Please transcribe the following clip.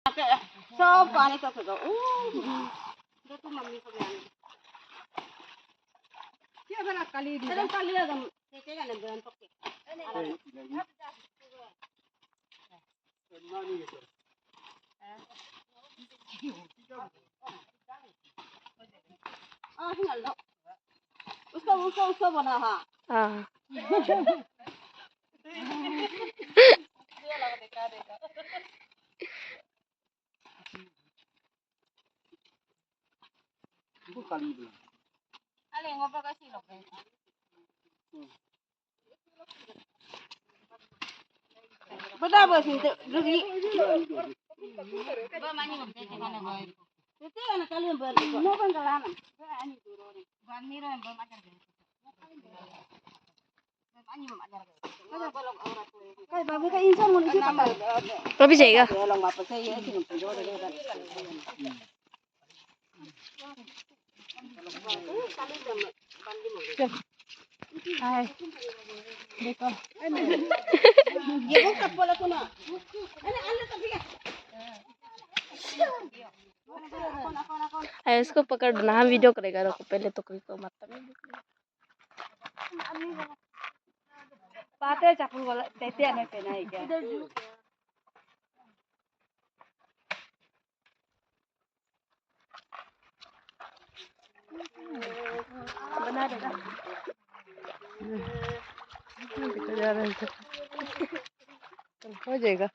सब पानी का फेंको दे तू मम्मी को ले क्या बना काली दी एकदम काली एकदम देखेगा ना बहन पक्के उसको बना हाँ हाँ अरे ngopo kasih loh बता बस नहीं रुकी बमानी मत देखने का ना भाई itu kan kalian berdua mau kan kalahan ani turun bani ro bam ajar bam ani bam ajar kada balong aurat kai babu ka insan mun si tambal tapi sih ga long apa saya ya sih numpuk jauh dari kan hai देखो ये वो कब बोला तूने अरे अल्लाह तभी है इसको पकड़ना हम वीडियो करेगा रुको पहले तो कोई को मत पाते चप्पल वाला देते हमें पहना है क्या बना देगा हो जाएगा